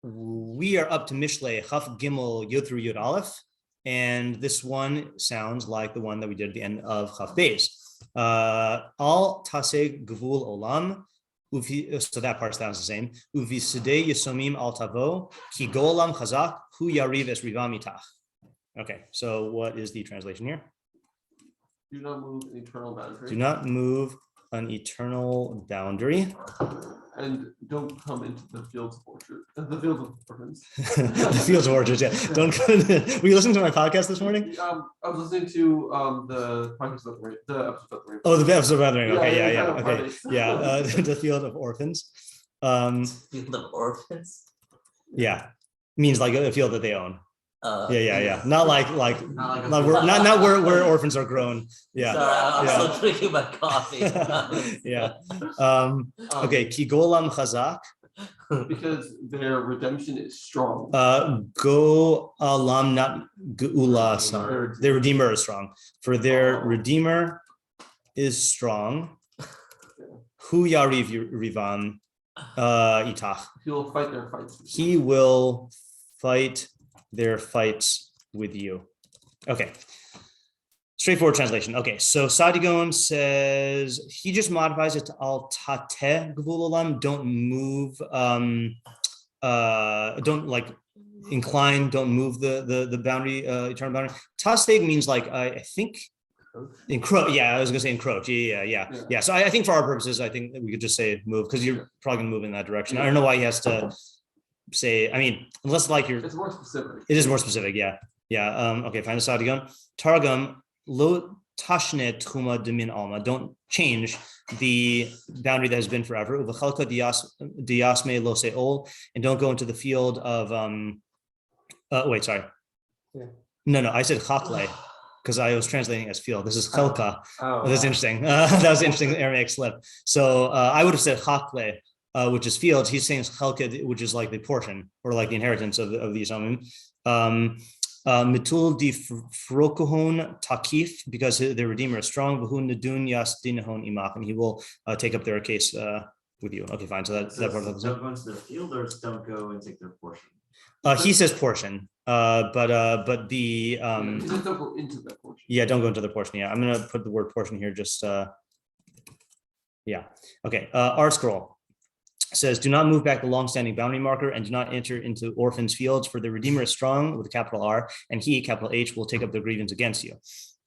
we are up to Mishlei Chaf Gimel Yud through Yud Aleph, and this one sounds like the one that we did at the end of Chaf Beis. Al Taseg Gvul Olam. So that part sounds the same. Uvi Sidei Yisomim Al Tavo Ki Golam Chazak Hu Yariv Es Rivamitach. Okay, so what is the translation here? Do not move an eternal boundary. Do not move an eternal boundary. And don't come into the fields of orchards. The fields of orphans. The fields of orchards, yeah. Don't come into, were you listening to my podcast this morning? I was listening to the podcast about the episode about the rain. Oh, the episode about the rain. Okay, yeah. Okay. Parties. Yeah. The field of orphans. Field of orphans? Yeah. Means like a field that they own. Yeah. Not where orphans are grown. Yeah. Sorry, I'm still drinking my coffee. Yeah. Okay. Kigolam chazak. Because their redemption is strong. Go alam, not geula. Their redeemer is strong. For their redeemer is strong. Hu yariv rivam itach. He will fight their fights. He will fight their fights with you. Okay. Straightforward translation. Okay, so Sadigon says he just modifies it to al tate gvul olam. Don't move. Don't like incline. Don't move the boundary. Eternal boundary. Taseg means like I think encroach. Yeah, I was gonna say encroach. Yeah. So I think for our purposes, I think that we could just say move because you're probably gonna move in that direction. I don't know why he has to say. I mean, unless like you're. It's more specific. It is more specific. Yeah. Okay. Find the Sadigon. Targum. Lo tashne tchuma demin alma. Don't change the boundary that has been forever. Uvachalka diasme lo seol, and don't go into the field of wait, sorry. Yeah. No, I said chakle because I was translating as field. This is chelka. That's interesting. That was an interesting Aramaic slip. So I would have said chakle, which is fields. He's saying chelka, which is like the portion or like the inheritance of the Yisomim. Mitul di frokohon takif, because their redeemer is strong. V'hu nedun yas dinahon imach, and he will take up their case with you. Okay, fine. So that part of don't go into the field, or don't go and take their portion. He says portion, but the just don't go into that portion. Yeah, don't go into the portion. Yeah, I'm gonna put the word portion here. Just yeah. Okay. Our scroll says, do not move back the long-standing boundary marker and do not enter into orphans' fields, for the Redeemer is strong with a capital R, and he, capital H, will take up the grievance against you.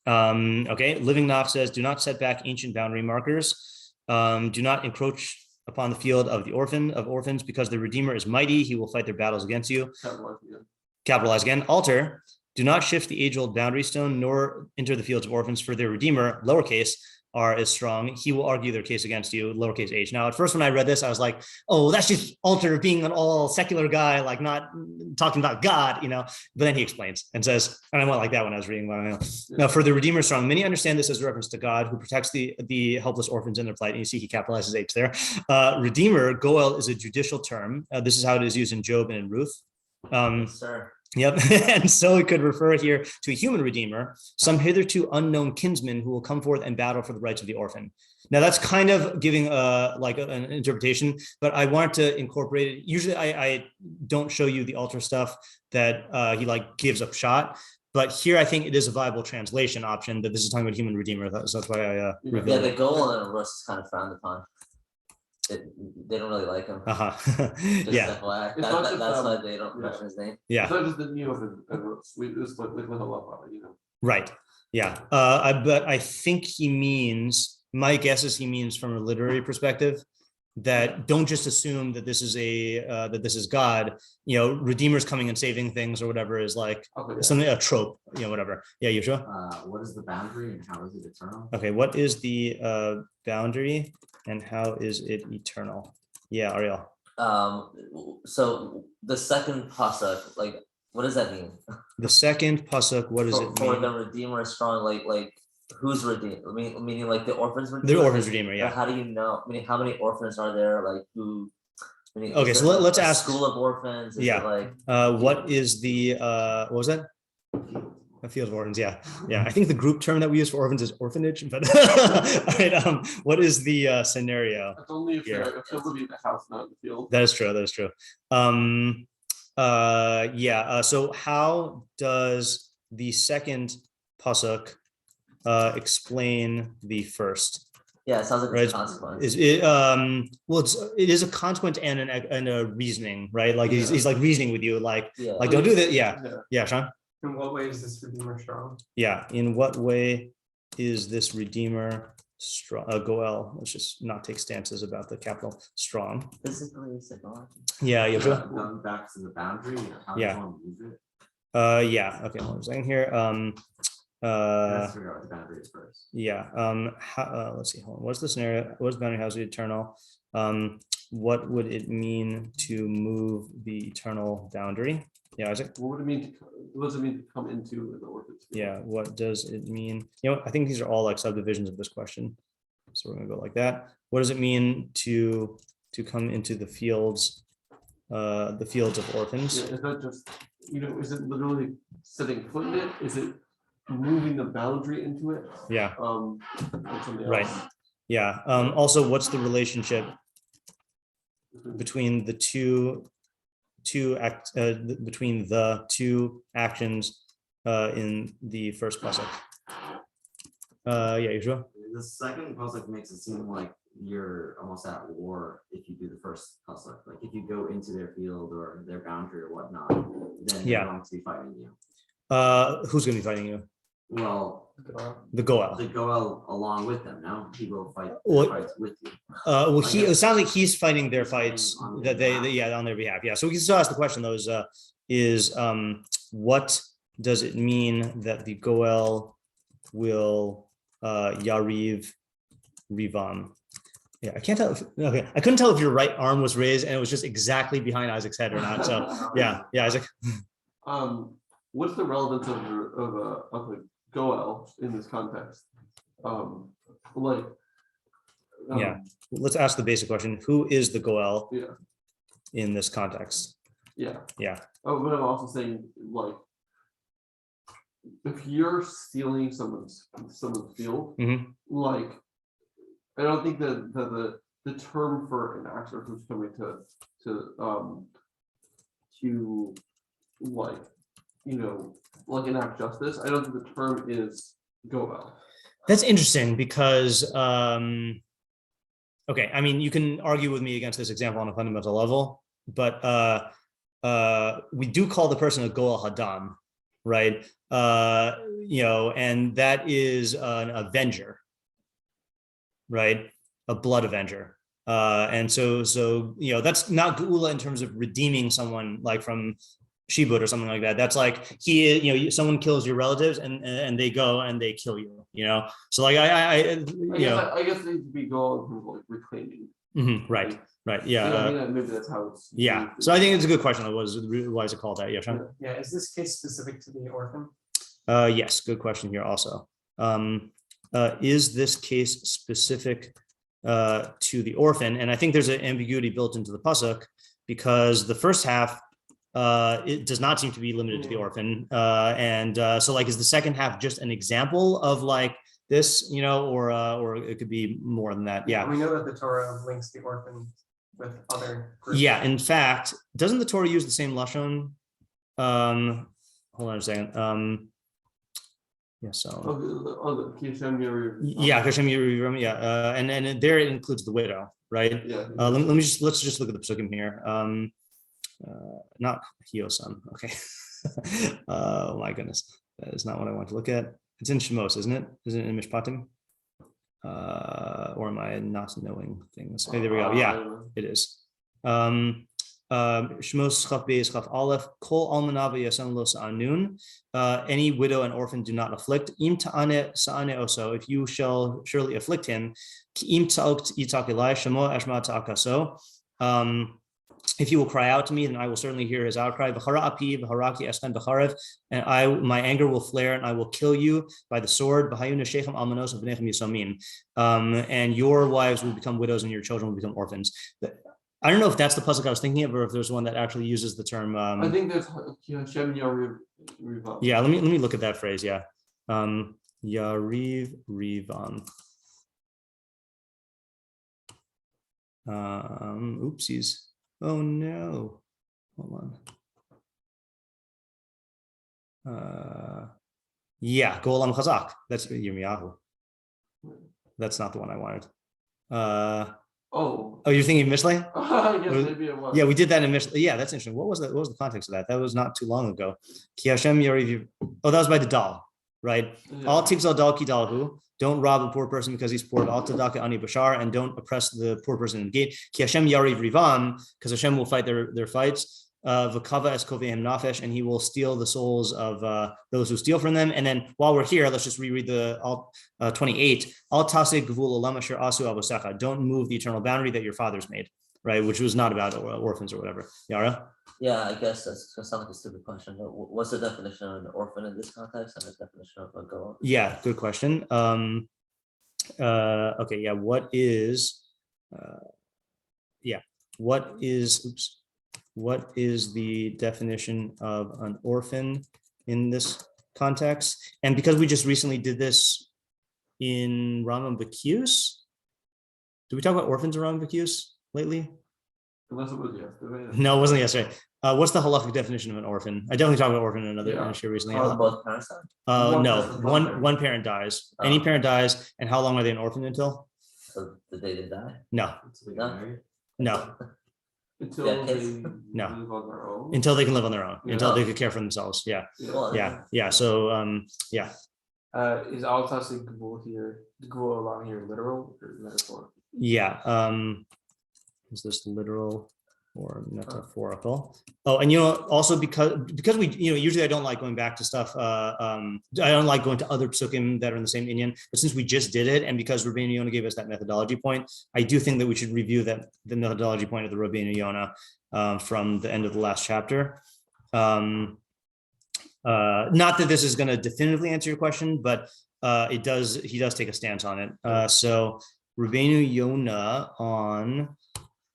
Okay, Living Nach says, do not set back ancient boundary markers. Do not encroach upon the field of orphans, because the Redeemer is mighty. He will fight their battles against you. Capitalize again. Alter, do not shift the age-old boundary stone, nor enter the fields of orphans, for their Redeemer, lowercase, R is strong. He will argue their case against you, lowercase h. Now, at first, when I read this, I was like, oh, that's just Alter being an all secular guy, like not talking about God, But then he explains and says, and I went like that when I was reading. Now, for the Redeemer strong, many understand this as a reference to God, who protects the helpless orphans in their plight. And you see he capitalizes H there. Redeemer, Goel, is a judicial term. This is how it is used in Job and in Ruth. Sir. Yep. And so it could refer here to a human redeemer, some hitherto unknown kinsman who will come forth and battle for the rights of the orphan. Now that's kind of giving like an interpretation, but I want to incorporate it. Usually I don't show you the Alter stuff that he like gives a shot, but here I think it is a viable translation option that this is talking about human redeemer. So that's why I yeah, the goal and Rus is kind of frowned upon. They don't really like him. Yeah. That's why they don't mention his name. Yeah. It's not just the new of Rus. We just like with a lot of it, Right. Yeah. But I think my guess is he means from a literary perspective that don't just assume that this is that this is God. Redeemers coming and saving things or whatever is like something, a trope. Whatever. Yeah, Yeshua. What is the boundary and how is it eternal? Okay. What is the boundary and how is it eternal? Yeah, Ariel. So the second pasuk, like, what does that mean? The second pasuk, what does it mean? For the Redeemer is strong, like who's redeemed? Meaning like the orphans redeemer. The orphans redeemer, yeah. How do you know? How many orphans are there? Like who? Okay, so let's ask. School of orphans. Yeah. What is the what was that? A field of orphans. Yeah. I think the group term that we use for orphans is orphanage. But all right. What is the scenario? It's only if you're in the house, not in the field. That is true. So how does the second pasuk explain the first? Yeah, it sounds like Right. it's a consequence. It is a consequence and a reasoning, right? Like he's like reasoning with you, like Yeah. don't do that. Yeah, Sean. In what way is this Redeemer strong? Yeah, in what way is this Redeemer strong? Goel. Let's just not take stances about the capital strong. Physically, psychologically. Yeah, Yeshua. Going back to the boundary, how Yeah. do you want to use it? Yeah. Okay, hold on a second here. Let's figure out what the boundary is first. Yeah. Let's see. Hold on. What's the scenario? What's boundary? How's the eternal? What would it mean to move the eternal boundary? Yeah, Isaac. What does it mean to come into the orphans? Yeah. What does it mean? I think these are all like subdivisions of this question. So we're gonna go like that. What does it mean to come into the fields of orphans? Yeah, is that just, is it literally setting foot in it? Is it moving the boundary into it? Yeah. Or something Right. else? Yeah. Also, what's the relationship between the two actions in the first pasuk? Yeah, Yeshua. The second pasuk makes it seem like you're almost at war if you do the first pasuk. Like if you go into their field or their boundary or whatnot, then they're going to be fighting you. Who's going to be fighting you? Well, The Goel. they go out along with them. Now he will fight What- fights with you. It sounds like he's fighting their fights On that their they on their behalf. Yeah. So we can still ask the question though, is what does it mean that the Goel will Yariv Rivam? Yeah, I can't tell. I couldn't tell if your right arm was raised and it was just exactly behind Isaac's head or not. So yeah, Isaac. What's the relevance of a goel in this context? Yeah. Let's ask the basic question: who is the Goel Yeah. in this context? Yeah. Yeah. Oh, but I'm also saying, like, if you're stealing someone's field, Mhm. like, I don't think that the term for an actor who's coming to like enact justice, I don't think the term is goel. That's interesting because, okay, I mean, you can argue with me against this example on a fundamental level, but we do call the person a Goel Hadam, right? And that is an avenger, right? A blood avenger. And so that's not Geula in terms of redeeming someone like from Shibud or something like that. That's like someone kills your relatives and they go and they kill you. So like I guess it needs to be goal in terms of like reclaiming. Right. Yeah. Maybe that's how it's. Yeah. So I think it's a good question. Why is it called that? Yeah, Sean? Yeah. Is this case specific to the orphan? Yes. Good question here also. Is this case specific to the orphan? And I think there's an ambiguity built into the pasuk because the first half it does not seem to be limited to the orphan. So like, is the second half just an example of like this, or it could be more than that. Yeah. We know that the Torah links the orphan with other groups. Yeah. In fact, doesn't the Torah use the same lashon? Hold on a second. Yeah. So. Yeah. Hashem Yeruvam. Yeah. And there it includes the widow, right? Yeah. Let's just look at the pesukim here. Not Hiosan. Okay. Oh my goodness, that is not what I want to look at. It's in Shemos, isn't it? Isn't it in Mishpatim? Or am I not knowing things? Okay, there we go. Yeah, it is. Shemos Chaf Beis Chaf Aleph Kol Almana V'Yasan Lo Sa'anun. Any widow and orphan do not afflict. Im Ta'ane Sa'ane Oso. If you shall surely afflict him. Im Ta'ok Yitzak Elai Shemo Eshma Ta'akaso. If you will cry out to me, then I will certainly hear his outcry. And my anger will flare, and I will kill you by the sword. And your wives will become widows, and your children will become orphans. I don't know if that's the pasuk I was thinking of, or if there's one that actually uses the term. I think there's Hashem Yariv Rivam. Yeah, let me look at that phrase. Yeah, Yariv Rivam. Oopsies. Oh no, hold on. Yeah, Golam Chazak. That's Yirmiyahu. That's not the one I wanted. Oh. Oh, you're thinking Mishlei? Yes, maybe it was. Yeah, we did that in Mishlei. Yeah, that's interesting. What was that? What was the context of that? That was not too long ago. Ki Hashem Yariv. Oh, that was by the Dal, right? Al Tigzal Dal Ki Dalhu. Don't rob a poor person because he's poor. Al Tadaka Ani Bashar, and don't oppress the poor person in the gate. Ki Hashem Yariv Rivam, because Hashem will fight their fights. V'kava es kovehem nafesh, and he will steal the souls of those who steal from them. And then while we're here, let's just reread the 28. Al taseh gvul olam asher asu avosecha. Don't move the eternal boundary that your fathers made, right? Which was not about orphans or whatever. Yara? Yeah, I guess that's gonna sound like a stupid question, but what's the definition of an orphan in this context and the definition of a goat? Yeah, good question. Okay, yeah, what is the definition of an orphan in this context? And because we just recently did this in Rambam B'Kius, did we talk about orphans around B'Kius lately? Unless it was yesterday. No, it wasn't yesterday. What's the halachic definition of an orphan? I definitely talked about orphan in another issue recently. Oh, both parents died? No, one parent dies. Any parent dies, and how long are they an orphan until? So the day they die? No, no. Until Yeah, they kids. No. live on their own. Until they can live on their own, Yeah. until they could care for themselves. Yeah, Well, yeah. So, yeah. Is al taseh gvul here, gvul along here literal or metaphor? Yeah. Is this literal or metaphorical? Oh, and also because we usually I don't like going back to stuff. I don't like going to other pesukim that are in the same Indian. But since we just did it, and because Rabbeinu Yonah gave us that methodology point, I do think that we should review the methodology point of the Rabbeinu Yonah from the end of the last chapter. Not that this is going to definitively answer your question, but he does take a stance on it. So Rabbeinu Yonah on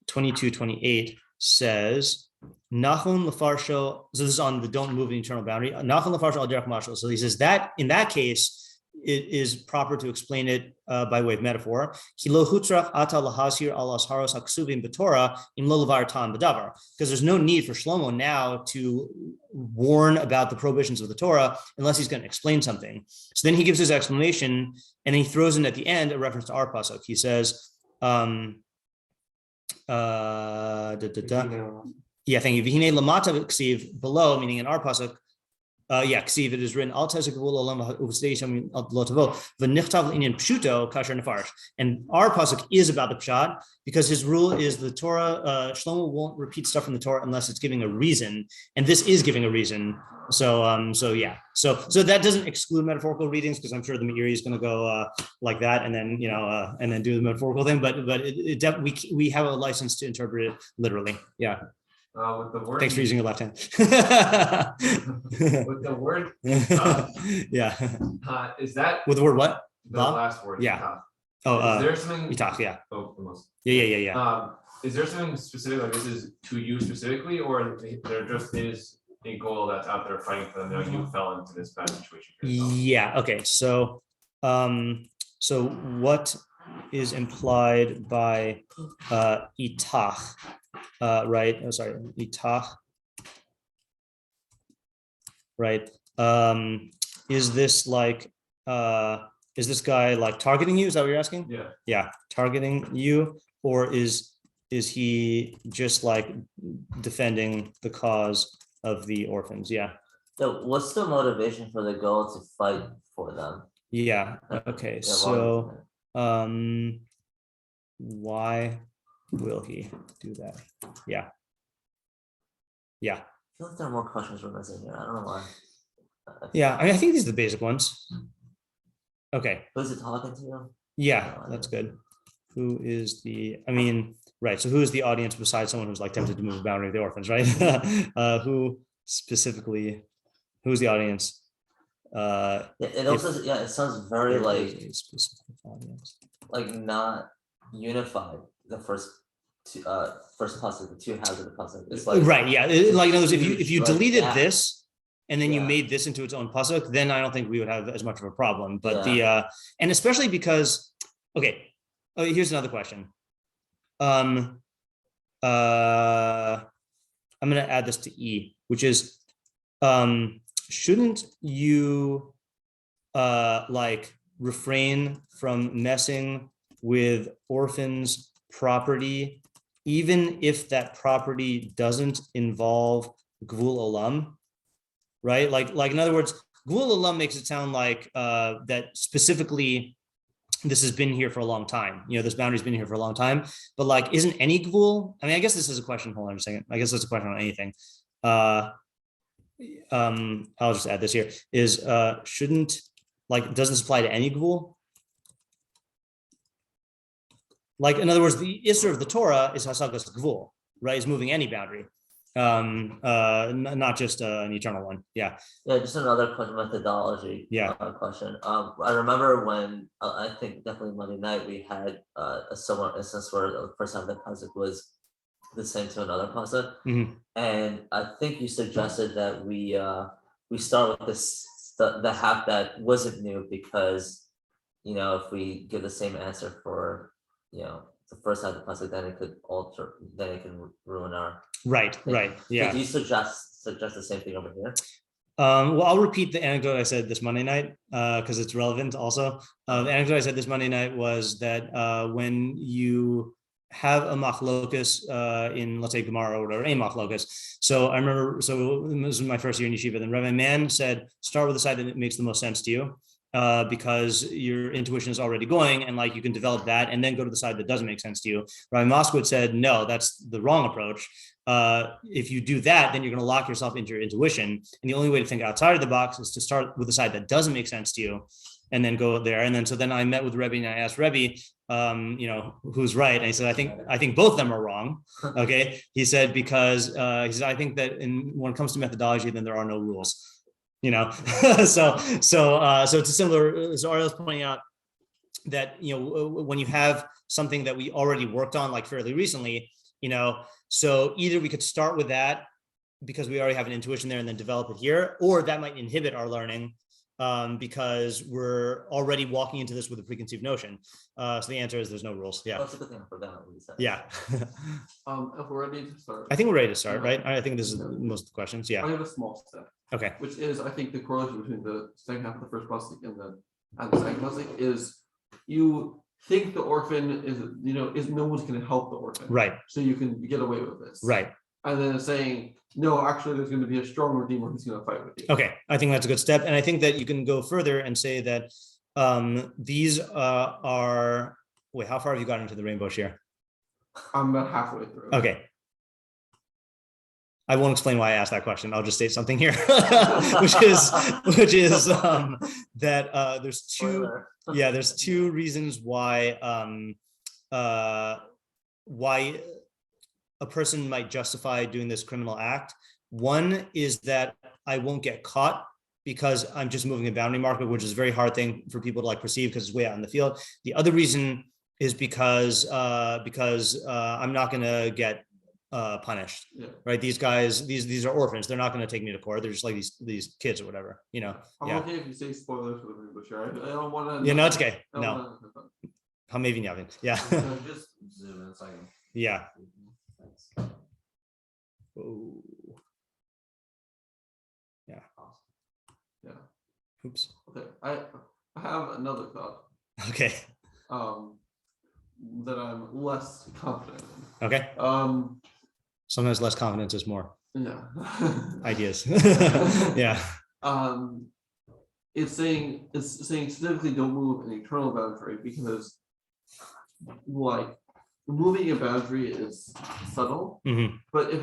22-28 says, Nachon lefarsho. So this is on the don't move the eternal boundary. Nachon lefarsho al derech mashal. So he says that in that case, it is proper to explain it by way of metaphor. Kilo hutzrach ata lahazir al asharos haksuvim b'Torah im lo levar tam b'davar. Because there's no need for Shlomo now to warn about the prohibitions of the Torah unless he's going to explain something. So then he gives his explanation, and then he throws in at the end a reference to our pasuk. He says, yeah, thank you. V'hinei lamata ksiv, below, meaning in our pasuk, ksiv, it is written, al tezek gvul olam uv'sdei shem lo tavo v'nichtav l'inyan pshuto kasher nefarsh. And our pasuk is about the pshat, because his rule is the Torah, Shlomo won't repeat stuff from the Torah unless it's giving a reason, and this is giving a reason. So yeah. So that doesn't exclude metaphorical readings, because I'm sure the Meiri is going to go like that, and then and then do the metaphorical thing. But we have a license to interpret it literally. Yeah. With the word. Thanks for using your left hand. With the word. Yeah. Is that With the word what? the last word? Yeah. Is there something? Itach, yeah. Oh, almost. Yeah. Is there something specific, like this is to you specifically, or there just is a goal that's out there fighting for them? You fell into this bad situation for yourself. Yeah. Okay. So what is implied by itach? Right. Oh, sorry. Itach. Right. Is this guy like targeting you? Is that what you're asking? Yeah. Yeah. Targeting you, or is he just like defending the cause of the orphans? Yeah. So what's the motivation for the goal to fight for them? Yeah. Okay. Yeah, So, why will he do that? Yeah. I feel like there are more questions we're missing here. I don't know why. Yeah. I mean, I think these are the basic ones. Okay. Who's it talking to? Yeah, that's good. Who is right. So who is the audience besides someone who's like tempted to move the boundary of the orphans, right? Who's the audience? It also it sounds very a specific audience. like not unified. The first pasuk, the two halves of the pasuk. It's like Right, yeah. Like in other words, if you like deleted that. this and then you Yeah. made this into its own pasuk, then I don't think we would have as much of a problem. But and especially because, okay, here's another question. I'm going to add this to E, which is shouldn't you like refrain from messing with orphans' property, even if that property doesn't involve gvul olam, right? Like in other words, gvul olam makes it sound like that specifically this has been here for a long time. This boundary's been here for a long time, but like, isn't any gvul? I mean, I guess this is a question. Hold on a second. I guess that's a question on anything. I'll just add this here is, shouldn't, like, doesn't this apply to any gvul? Like, in other words, the issur of the Torah is hasagas gvul, right? Is moving any boundary, not just an eternal one. Yeah. Yeah, just another question, methodology. Yeah. Question. I remember when I think definitely Monday night we had a similar instance where the first half of the pasuk was the same to another pasuk, and I think you suggested that we start with the half that wasn't new because if we give the same answer for the first half of the pasuk, then it could alter, then it can ruin our Right. Yeah. So do you suggest the same thing over here? Well, I'll repeat the anecdote I said this Monday night because it's relevant also. The anecdote I said this Monday night was that when you have a machlokas in, let's say, Gemara or whatever, a machlokas. So I remember, this was my first year in yeshiva, then Rabbi Man said, start with the side that makes the most sense to you. Because your intuition is already going and like you can develop that and then go to the side that doesn't make sense to you. Rabbi Moskowitz said, no, that's the wrong approach. If you do that, then you're going to lock yourself into your intuition. And the only way to think outside of the box is to start with the side that doesn't make sense to you and then go there. And then, so then I met with Rebbe and I asked Rebbe, who's right. And he said, I think both of them are wrong. Okay. He said, because he said, I think that when it comes to methodology, then there are no rules. So it's a similar. So Ariel's pointing out that when you have something that we already worked on like fairly recently, so either we could start with that because we already have an intuition there and then develop it here, or that might inhibit our learning because we're already walking into this with a preconceived notion. So the answer is there's no rules. Yeah. That's a good thing I forgot what you said. Yeah. If we're ready to start. I think we're ready to start, right? I think this is most of the questions. Yeah. I have a small step. Okay. Which is, I think, the correlation between the second half of the first pasuk and the second pasuk is you think the orphan is no one's going to help the orphan, right? So you can get away with this, right? And then saying no, actually, there's going to be a strong redeemer who's going to fight with you. Okay, I think that's a good step, and I think that you can go further and say that these are. Wait, how far have you gotten into the rainbow shiur? I'm about halfway through. Okay. I won't explain why I asked that question. I'll just state something here, which is that there's two reasons why a person might justify doing this criminal act. One is that I won't get caught because I'm just moving a boundary marker, which is a very hard thing for people to like perceive because it's way out in the field. The other reason is because I'm not going to get punished, right? These guys, these are orphans. They're not going to take me to court. They're just like these kids or whatever, I'm okay if you say spoilers for the rainbow shiur. I don't want to. Yeah, no, it's okay. No. Yeah. Just zoom in a second. Yeah. Thanks. Oh. Yeah. Yeah. Oops. Okay. I have another thought. Okay. That I'm less confident in. Okay. Sometimes less confidence is more. Yeah. Ideas. Yeah. It's saying specifically don't move an eternal boundary because like moving a boundary is subtle, but if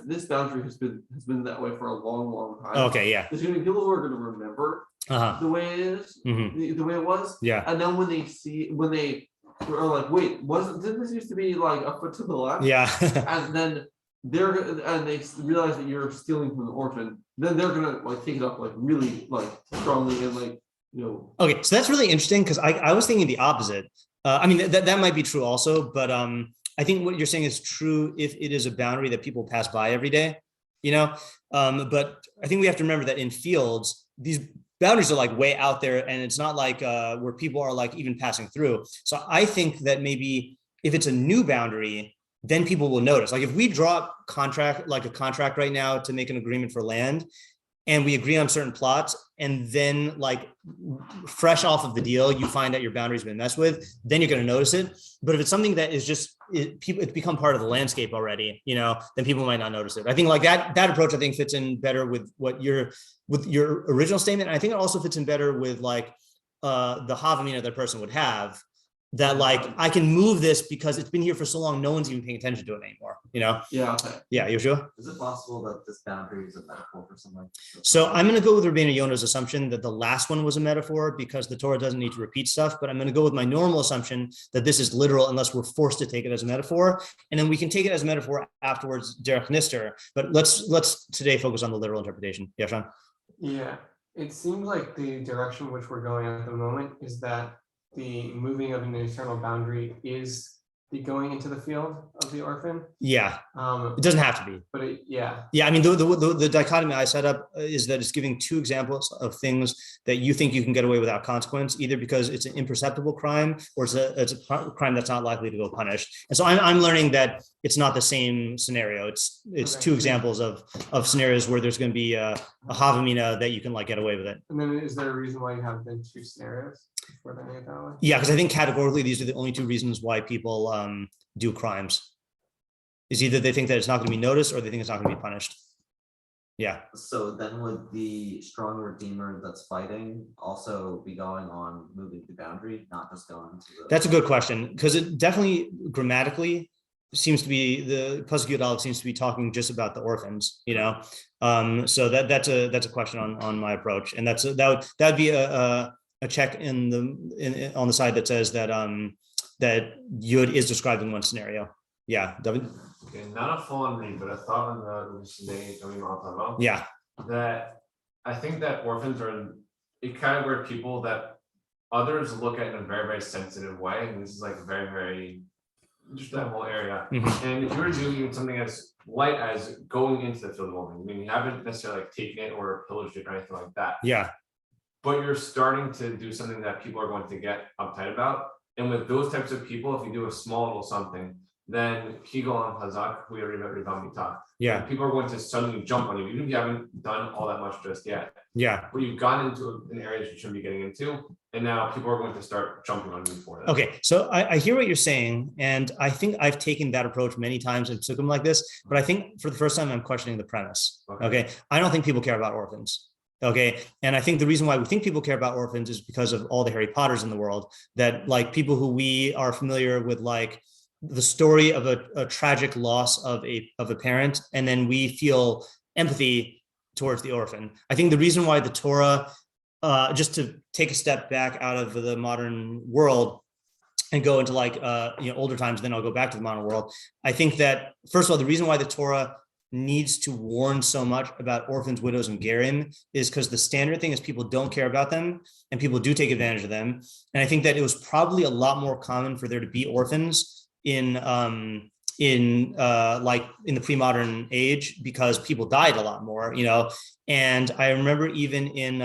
this boundary has been that way for a long time. Okay, yeah. There's gonna be people who are gonna remember the way it is, the way it was. Yeah. And then when they are like, wait, didn't this used to be like a foot to the left? Yeah. And then they realize that you're stealing from the orphan, then they're gonna like take it up like really like strongly and like Okay, so that's really interesting because I was thinking the opposite. I mean that might be true also, but I think what you're saying is true if it is a boundary that people pass by every day, but I think we have to remember that in fields these boundaries are like way out there, and it's not like where people are like even passing through. So I think that maybe if it's a new boundary, then people will notice. Like if we draw a contract right now to make an agreement for land, and we agree on certain plots, and then like fresh off of the deal, you find that your boundary's been messed with, then you're going to notice it. But if it's something that is just, it's become part of the landscape already, then people might not notice it. I think like that approach, I think fits in better with with your original statement. And I think it also fits in better with like the havamina that person would have, that like, I can move this because it's been here for so long, no one's even paying attention to it anymore, Yeah. Okay. Yeah, Yoshua? Is it possible that this boundary is a metaphor for something? So I'm going to go with Rabbeinu Yonah's assumption that the last one was a metaphor because the Torah doesn't need to repeat stuff, but I'm going to go with my normal assumption that this is literal unless we're forced to take it as a metaphor. And then we can take it as a metaphor afterwards, derech nister. But let's today focus on the literal interpretation. Yeah, Sean? Yeah, it seems like the direction which we're going at the moment is that the moving of an eternal boundary is the going into the field of the orphan. Yeah, it doesn't have to be. But yeah. Yeah, I mean, the dichotomy I set up is that it's giving two examples of things that you think you can get away without consequence, either because it's an imperceptible crime or it's a crime that's not likely to go punished. And so I'm learning that it's not the same scenario. It's okay. Two examples of scenarios where there's going to be a havamina that you can like get away with it. And then is there a reason why you have been two scenarios before that it that way? Yeah, because I think categorically these are the only two reasons why people do crimes. Is either they think that it's not going to be noticed or they think it's not going to be punished. Yeah. So then would the strong redeemer that's fighting also be going on moving the boundary, not just going to the... That's a good question, because it definitely grammatically seems to be, the pasuk seems to be talking just about the orphans, so that's a question on my approach, and that would be a check on the side that says that that Yud is describing one scenario. Yeah, David? Okay, not a full-on read, but a thought on the Mishlei, yeah, that I think that orphans are a category of people that others look at in a very, very sensitive way, and this is like very, very just that whole area. Mm-hmm. And if you were doing something as light as going into the field of orphans, I mean, you haven't necessarily like taken it or pillaged it or anything like that. Yeah. But you're starting to do something that people are going to get uptight about. And with those types of people, if you do a small little something, then Kegel and Hazak, we already met, yeah, people are going to suddenly jump on you, even if you haven't done all that much just yet. Yeah. But you've gotten into an area you shouldn't be getting into, and now people are going to start jumping on you for that. Okay, so I hear what you're saying, and I think I've taken that approach many times in pesukim like this, but I think for the first time I'm questioning the premise. Okay, I don't think people care about orphans. Okay. And I think the reason why we think people care about orphans is because of all the Harry Potters in the world, that like people who we are familiar with, like the story of a tragic loss of a parent, and then we feel empathy towards the orphan. I think the reason why the Torah, just to take a step back out of the modern world and go into like older times, then I'll go back to the modern world. I think that first of all, the reason why the Torah needs to warn so much about orphans, widows, and gerim is because the standard thing is people don't care about them and people do take advantage of them. And I think that it was probably a lot more common for there to be orphans in the pre-modern age because people died a lot more, And I remember even in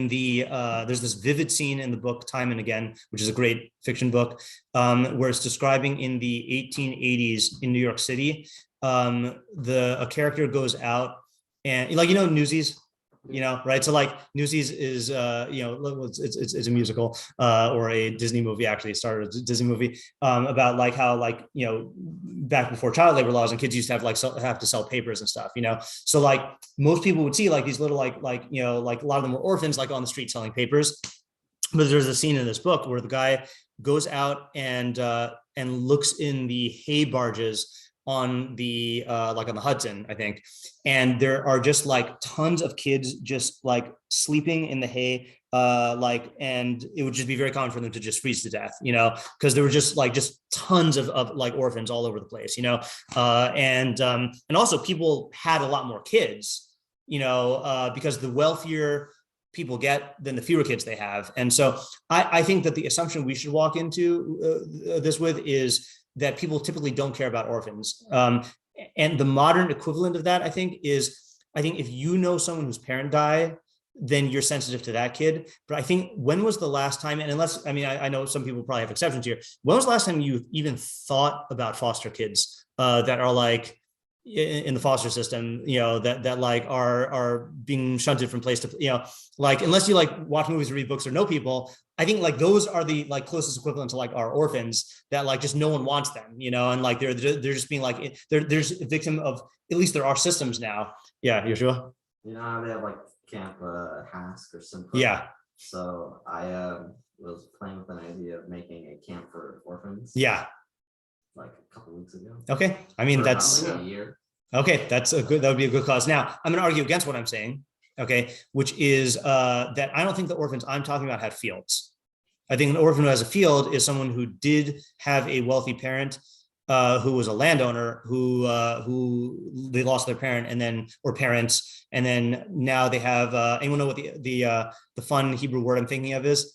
the there's this vivid scene in the book Time and Again, which is a great fiction book, where it's describing in the 1880s in New York City. A character goes out and Newsies, right? So like Newsies is it's a musical or a Disney movie. Actually, it started as a Disney movie about like how back before child labor laws and kids used to have to sell papers and stuff. So like most people would see like these little like a lot of them were orphans like on the street selling papers. But there's a scene in this book where the guy goes out and looks in the hay barges on the on the Hudson, I think, and there are just like tons of kids just like sleeping in the hay, and it would just be very common for them to just freeze to death, because there were just tons of like orphans all over the place, and also people had a lot more kids, because the wealthier people get, then the fewer kids they have, and so I think that the assumption we should walk into this with is that people typically don't care about orphans. And the modern equivalent of that, I think if you know someone whose parent died, then you're sensitive to that kid. But I think when was the last time, and unless, I know some people probably have exceptions here, when was the last time you even thought about foster kids that are like in the foster system, that like are being shunted from place to, like, unless you like watch movies or read books or know people, I think like those are the like closest equivalent to like our orphans that like just no one wants them, and like they're just being like there's a victim of, at least there are systems now. Yeah, Yeshua. You know how they have like Camp Hask or something. Yeah. So I was playing with an idea of making a camp for orphans. Yeah. Like a couple weeks ago. Okay. I mean, For that's about a year. okay. That would be a good cause. Now I'm going to argue against what I'm saying. Okay. Which is that I don't think the orphans I'm talking about have fields. I think an orphan who has a field is someone who did have a wealthy parent, who was a landowner, who they lost their parent or parents. And then now they have, anyone know what the fun Hebrew word I'm thinking of is?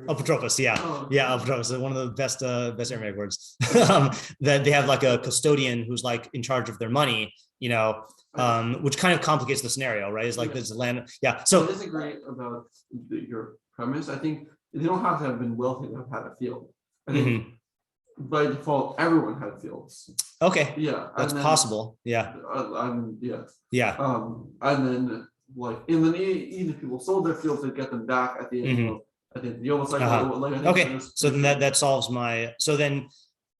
Apotropos, yeah. Yeah, apotropos, one of the best Aramaic words. That they have like a custodian who's like in charge of their money, which kind of complicates the scenario, right? It's like there's land. Yeah. So I disagree about your premise. I think they don't have to have been wealthy to have had a field. I think by default, everyone had fields. Okay. Yeah. That's possible. Yeah. Yeah. Yeah. And then even if people sold their fields, they'd get them back at the end of the almost like, okay. So then that solves my. So then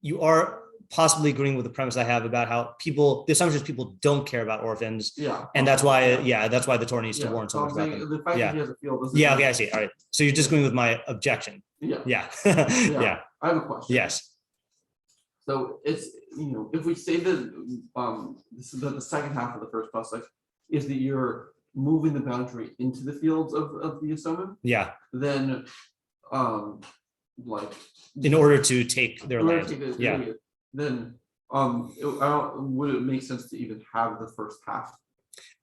you are possibly agreeing with the premise I have about how the assumption is people don't care about orphans. Yeah. And that's why, that's why the Torah needs to warn so much about them. The fact that he has a field doesn't okay, I see. All right. So you're disagreeing with my objection. Yeah. Yeah. Yeah. I have a question. Yes. So it's, if we say that this is the second half of the first pasuk is that you're moving the boundary into the fields of the Yisomim, yeah, then like in order to take their land, then would it make sense to even have the first half?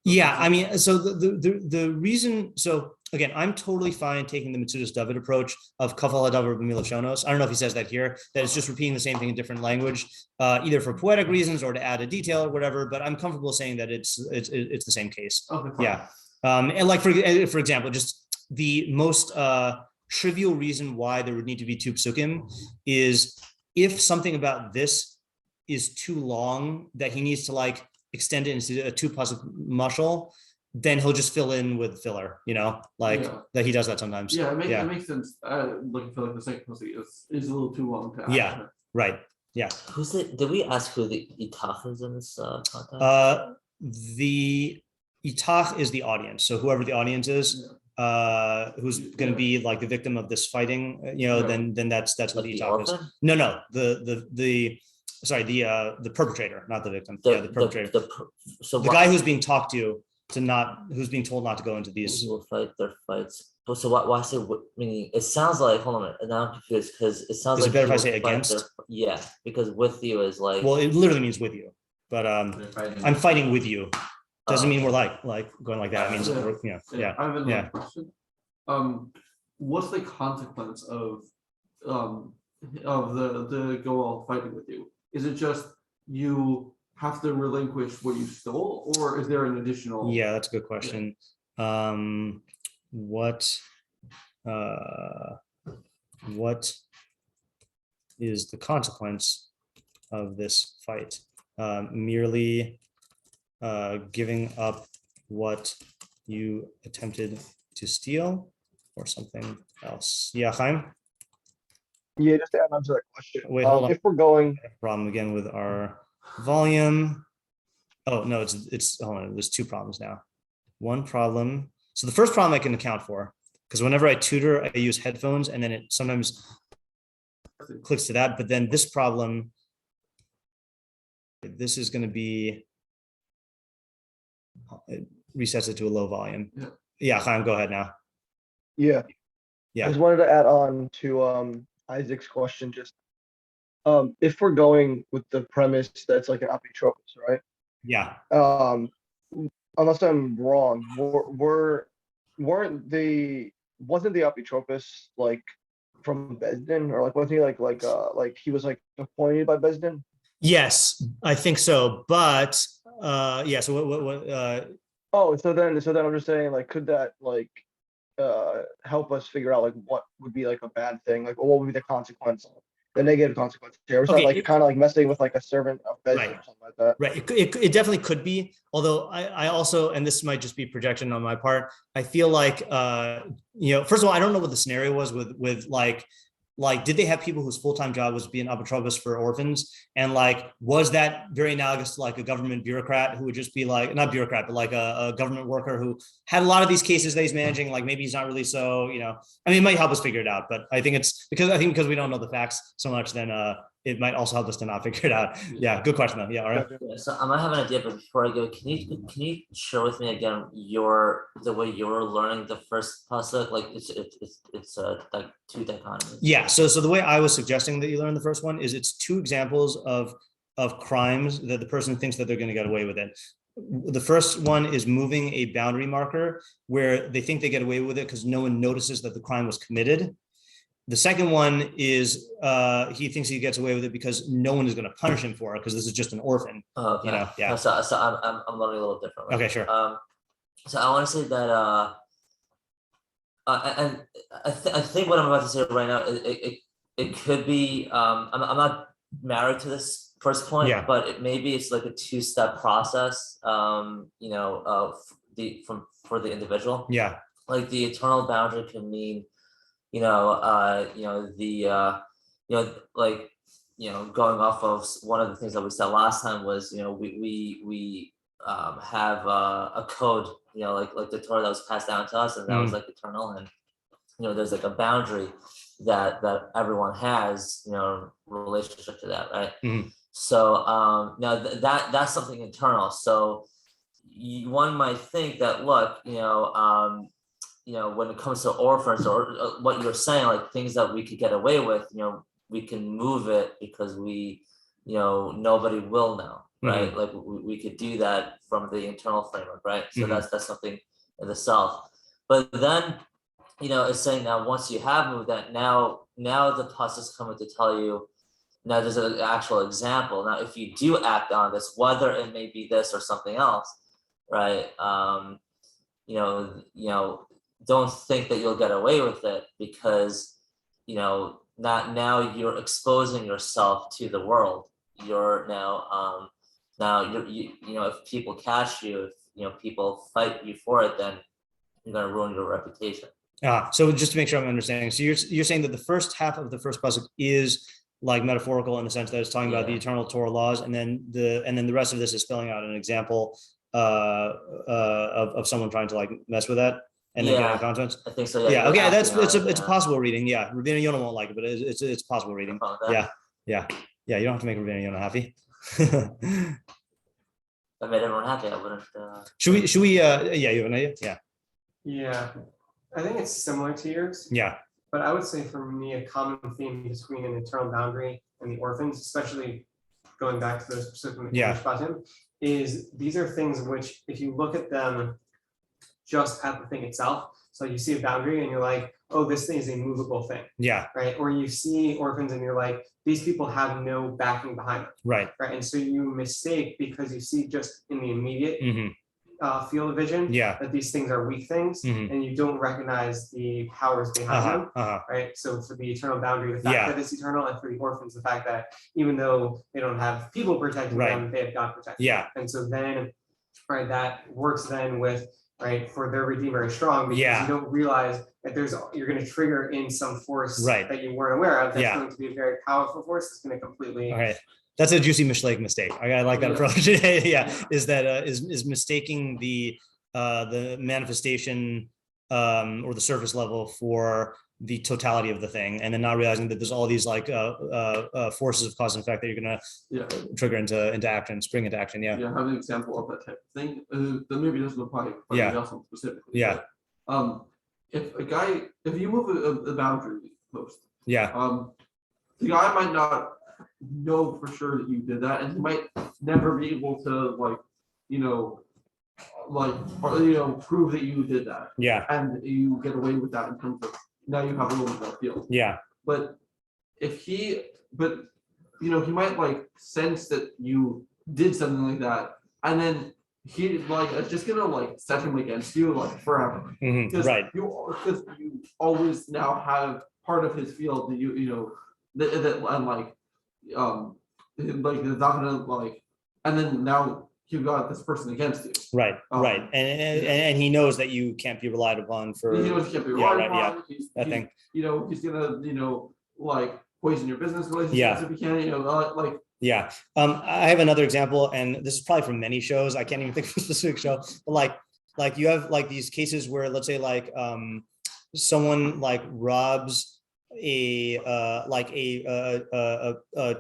Yeah, I mean, so the reason, so again, I'm totally fine taking the Mitzudas David approach of kafal hadavar b'milashonos. I don't know if he says that here, that it's just repeating the same thing in different language, either for poetic reasons or to add a detail or whatever. But I'm comfortable saying that it's the same case. Okay, yeah, and like for example, just the most trivial reason why there would need to be two pesukim is if something about this is too long that he needs to like extend it into a 2 pasuk mashal, then he'll just fill in with filler, that he does that sometimes. Yeah, it makes sense. Looking for like the second pasuk is a little too long to add. Yeah, right. Yeah. Did we ask who the itach is in this context? The itach is the audience. So whoever the audience is, who's going to be like the victim of this fighting, then that's what the itach is. No, the perpetrator, not the victim. The perpetrator. The guy who's being talked to who's being told not to go into these. Will fight their fights. But so why say? Meaning, it sounds like. Hold on a minute. Now I'm confused because it sounds like. Is it better if I say against? Yeah, because with you is like. Well, it literally means with you, but I'm fighting with you. Doesn't mean we're like going like that. It means yeah. I have another question. What's the consequence of the goal fighting with you? Is it just you have to relinquish what you stole, or is there an additional? Yeah, that's a good question. What is the consequence of this fight? Merely giving up what you attempted to steal, or something else? Yeah, Chaim? Yeah, just to add on to that question. Wait, hold on. If we're going, problem again with our volume. Oh no, it's hold on. There's two problems now. One problem. So the first problem I can account for, because whenever I tutor, I use headphones, and then it sometimes clicks to that. But then this problem, this is going to be, it resets it to a low volume. Yeah, Chaim, go ahead now. Yeah. I just wanted to add on to Isaac's question. Just if we're going with the premise that's like an apotropos, right? Yeah. Unless I'm wrong, wasn't the apotropos like from Bezdin, or like wasn't he like he was like appointed by Bezdin? Yes, I think so. But yeah. So what? So then I'm just saying, like, could that like help us figure out like what would be like a bad thing, like, or what would be the consequence the negative consequence here. Was that like kind of like messing with like a servant of Bezin or something like that? Right. It definitely could be. Although I also, and this might just be projection on my part, I feel like, first of all, I don't know what the scenario was with like, did they have people whose full-time job was being apotropos for orphans? And like, was that very analogous to like a government bureaucrat who would just be like, not bureaucrat, but like a government worker who had a lot of these cases that he's managing, like maybe he's not really so, I mean, it might help us figure it out, but I think it's because we don't know the facts so much, then it might also help us to not figure it out. Yeah, good question though. Yeah, all right. Yeah, so I might have an idea, but before I go, can you share with me again the way you're learning the first pasuk? Like it's like two dichotomies. Yeah. So the way I was suggesting that you learn the first one is it's two examples of crimes that the person thinks that they're going to get away with it. The first one is moving a boundary marker where they think they get away with it because no one notices that the crime was committed. The second one is he thinks he gets away with it because no one is going to punish him for it because this is just an orphan. Oh, okay. Yeah. So I'm learning a little differently. Okay, sure. So I want to say that and I think what I'm about to say right now it could be I'm not married to this first point, but maybe it's like a two-step process. For the individual. Yeah. Like the eternal boundary can mean. Going off of one of the things that we said last time was, we have a code, like the Torah that was passed down to us, and that was like eternal, and there's like a boundary that everyone has, relationship to that, right? Mm-hmm. So now that's something internal. So one might think that, look, when it comes to orphans or what you're saying, like things that we could get away with, we can move it because we, nobody will know, right? Mm-hmm. Like we could do that from the internal framework, right? So mm-hmm. that's something in the self. But then, it's saying now once you have moved that, now the pasuk is coming to tell you, now there's an actual example. Now, if you do act on this, whether it may be this or something else, right? Don't think that you'll get away with it because, not now you're exposing yourself to the world. You're now, if people catch you, if people fight you for it, then you're going to ruin your reputation. So just to make sure I'm understanding, so you're saying that the first half of the first pasuk is like metaphorical in the sense that it's talking about the eternal Torah laws, and then the rest of this is spelling out an example of someone trying to like mess with that. And then getting consequence. I think so. Yeah. Okay. It's a possible reading. Yeah. Rabbeinu Yonah won't like it, but it's a possible reading. Yeah. You don't have to make Rabbeinu Yonah happy. I made everyone happy. I wouldn't. Should we? You have an idea? Yeah. Yeah. I think it's similar to yours. Yeah. But I would say for me, a common theme between an eternal boundary and the orphans, especially going back to those specific is these are things which, if you look at them just at the thing itself. So you see a boundary and you're like, oh, this thing is a movable thing. Yeah. Right. Or you see orphans and you're like, these people have no backing behind them. Right. Right. And so you mistake because you see just in the immediate field of vision that these things are weak things and you don't recognize the powers behind them. Right. So for the eternal boundary, the fact that it's eternal, and for the orphans, the fact that even though they don't have people protecting them, they have God protecting them. And so then, that works then with, for their Redeemer is strong, because you don't realize that you're going to trigger in some force that you weren't aware of. That's going to be a very powerful force. That's going to completely. Okay. That's a juicy Mishlei mistake. I like that approach. Is that is mistaking the manifestation or the surface level for the totality of the thing, and then not realizing that there's all these like forces of cause and effect that you're gonna trigger into action, spring into action. Yeah. Yeah, I have an example of that type of thing. That maybe doesn't apply, but specifically. Yeah. If you move a boundary post, the guy might not know for sure that you did that, and he might never be able to prove that you did that. Yeah. And you get away with that in terms of now you have a little bit more field. Yeah. But he might sense that you did something like that, and then he it's just gonna set him against you forever. Because you always now have part of his field that you I'm like it's not gonna like, and then now you've got this person against you. Right. And he knows that you can't be relied upon for. He knows he can't be relied upon. That thing. He's gonna like poison your business relationships if he can. Like. Yeah. I have another example, and this is probably from many shows. I can't even think of a specific show, but like you have like these cases where, let's say, like someone like robs a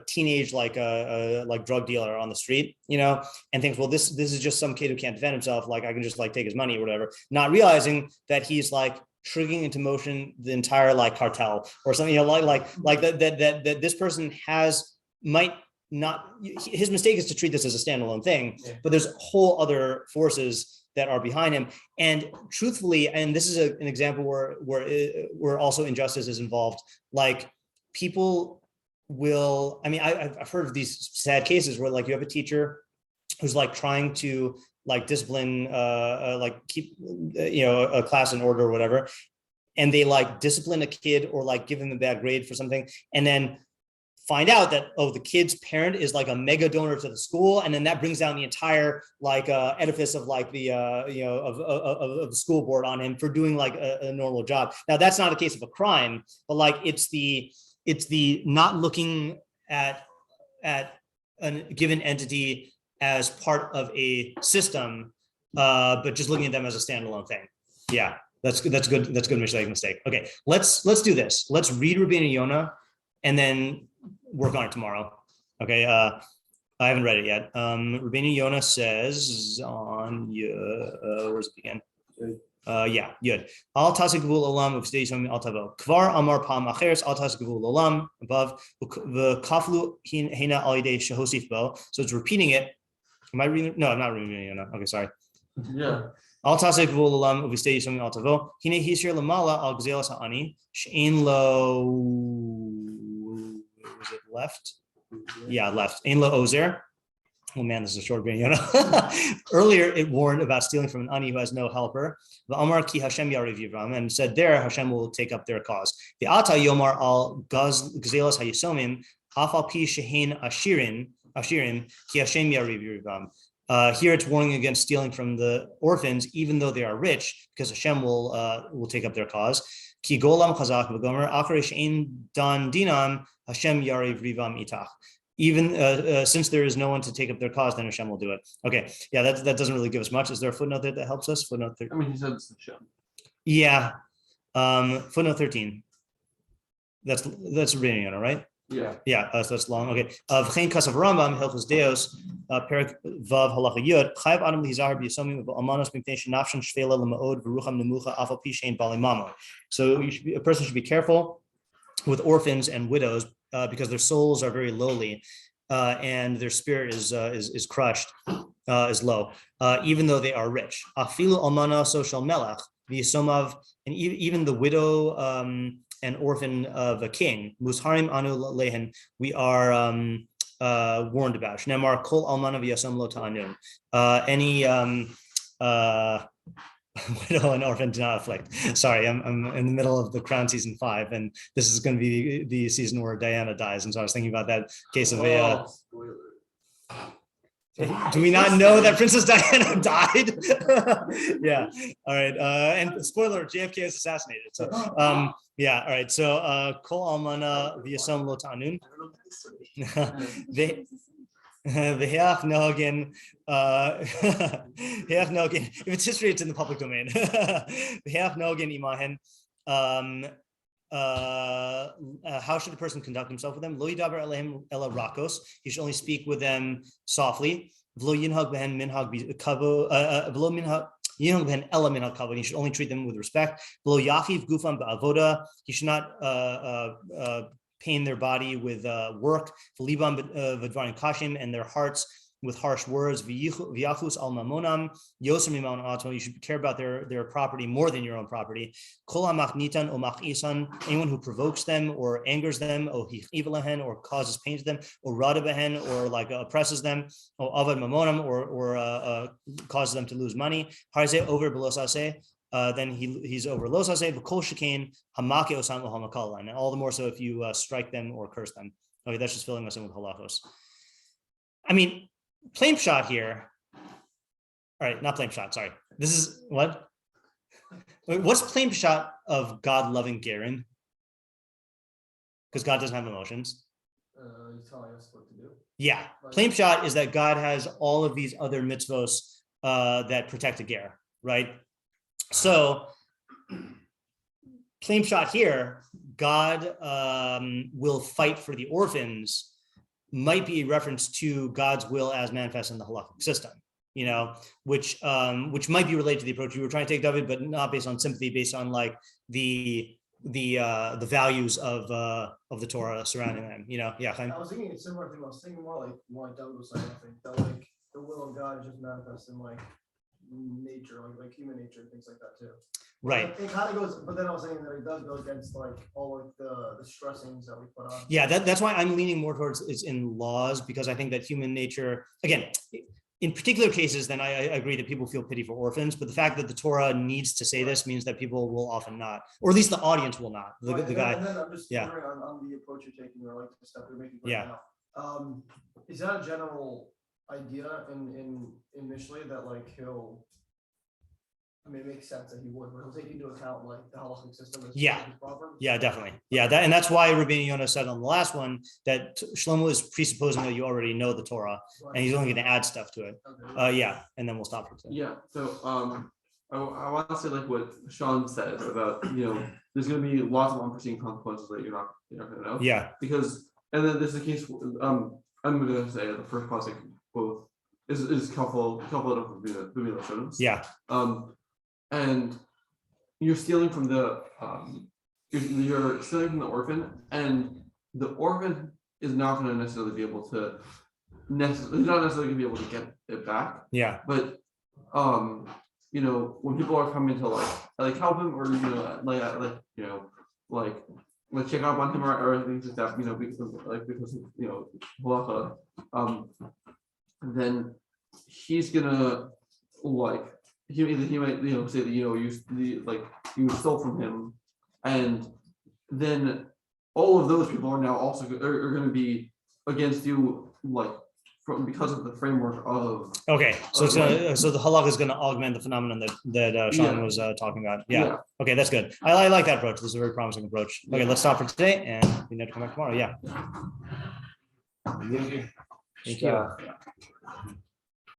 teenage like drug dealer on the street, and thinks, well, this is just some kid who can't defend himself, like I can just like take his money or whatever, not realizing that he's like triggering into motion the entire like cartel or something, like that this person might not, his mistake is to treat this as a standalone thing, but there's whole other forces that are behind him. And truthfully, and this is an example where also injustice is involved, like people will, I mean, I've heard of these sad cases where like you have a teacher who's like trying to like discipline, like keep, a class in order or whatever, and they like discipline a kid or like give him a bad grade for something, and then find out that, the kid's parent is like a mega donor to the school, and then that brings down the entire like edifice of like the of the school board on him for doing like a normal job. Now that's not a case of a crime, but like it's the not looking at a given entity as part of a system, but just looking at them as a standalone thing. Yeah, that's good. That's good, Mishlei mistake. Okay, let's do this. Let's read Rabbeinu Yonah and then work on it tomorrow. Okay, I haven't read it yet. Rabbeinu Yonah says on where's it begin? Yud. Al tasik gvul olam uv'stei al tavo. Kvar amar pam acheres al tasik gvul olam above v'kaflu hina al yidei shehosif bo. So it's repeating it. Am I reading? No, I'm not reading Yonah. Okay, sorry. Yeah. Al tasik gvul olam uv'stei al tavo. Hine hisir lamala al gzelas ha'ani she'en lo. Was it left? Yeah, left. Ein lo ozer. Oh man, this is a short video. Earlier, it warned about stealing from an ani who has no helper. V'amar ki Hashem yariv yivram, and said there Hashem will take up their cause. The ata yomar al gzelas hayisomim afal pi shehin ashirin ki Hashem yariv yivram. Here it's warning against stealing from the orphans, even though they are rich, because Hashem will take up their cause. Ki golam chazak v'gomer afre shein dan dinam Hashem yariv rivam itach. Even since there is no one to take up their cause, then Hashem will do it. Okay, yeah, that doesn't really give us much. Is there a footnote there that helps us? Footnote 13. I mean, he said it's Hashem. Yeah, footnote 13. That's Rabbeinu Yonah, right? Yeah. Yeah, so that's long. Okay. V'chein kasav Rambam Hilchos Deos Perik Vav Halacha Yud Chayv Adam Lizahar B'Yisomim V'Amanos Mipnei Shenafshan Shvela L'Maod V'Rucham Nemucha Afal Pi Shein Bali Mamo. So a person should be careful with orphans and widows because their souls are very lowly and their spirit is crushed, is low, even though they are rich. Afilu Almana Social Melech V'Yisomav, and even the widow and orphan of a king, Musharim Anu Lehen, we are warned about. Shnemar Kol Almana V'Yasam Lo Ta'anun. Any widow and orphan do not afflict. Sorry, I'm in the middle of The Crown season 5, and this is going to be the season where Diana dies, and so I was thinking about that case of do we not know that Princess Diana died? Yeah. All right. And spoiler: JFK is assassinated. So, yeah. All right. So, Kol Almana V'Yasam Lo Ta'anun. If it's history, it's in the public domain. How should the person conduct himself with them? Lo yidaber alehem ela rakos. He should only speak with them softly. V'lo yinhag behen minhag kavod. V'lo minhag yinhag behen ela minhag kavod. He should only treat them with respect. V'lo yachiv gufam ba'avoda. He should not pain their body with work, v'libam v'dvarim kashim, and their hearts with harsh words. V'yachus al mamonam yoser mimon atmo. You should care about their property more than your own property. Kol hamachnitan o machisan. Anyone who provokes them or angers them, or hichivalahen, or causes pain to them, or radabahen, or like oppresses them, or avad mamonam, or causes them to lose money. Harzeh over belosase. then he's over lo saseh v'kol shekain hamake osam u'hamakal, and all the more so if you strike them or curse them. Okay, that's just filling us in with halachos. I mean, plain shot here. All right, not plain shot. Sorry, this is what. Wait, what's plain shot of God loving Garen? Because God doesn't have emotions. He's telling us what to do. Yeah, plain shot is that God has all of these other mitzvos that protect a ger, right? So, plain shot here, God will fight for the orphans might be a reference to God's will as manifest in the halakhic system, which might be related to the approach you were trying to take, David, but not based on sympathy, based on like the values of the Torah surrounding them. Yeah. I was thinking a similar thing. I was thinking more like Doug was saying. I think that like the will of God is just manifest in like nature, like human nature, and things like that too. Right. It kind of goes, but then I was saying that it does go against like all of the stressings that we put on. Yeah, that's why I'm leaning more towards it's in laws, because I think that human nature, again, in particular cases, then I agree that people feel pity for orphans, but the fact that the Torah needs to say this means that people will often not, or at least the audience will not. The guy. And then I'm just wondering on the approach you're taking, or like the step you're making right now. Is that a general idea in Mishlei that like he'll? I mean, it makes sense that he would, but he'll take into account like the halachic system. Yeah, definitely. Yeah, and that's why Rabbeinu Yonah said on the last one that Shlomo is presupposing that you already know the Torah, and he's only going to add stuff to it. Okay. And then we'll stop for today. Yeah. So I want to say like what Sean says about there's going to be lots of unforeseen consequences that you're not going to know. Yeah. Because and then there's the case. I'm going to say the first pasuk both is coupled of Rabbeinu. Yeah. And you're stealing from the you're stealing from the orphan, and the orphan is not going to necessarily be able to be able to get it back. Yeah. But when people are coming to like help him, or like check up on him or things like that, because halacha, then he's gonna he might say that you stole from him, and then all of those people are now also are going to be against you because of the framework of. Okay, so so the halakha is going to augment the phenomenon that Sean was talking about. Yeah. Okay, that's good. I like that approach. This is a very promising approach. Okay, let's stop for today, and we need to come back tomorrow. Yeah. Thank you. Thank you.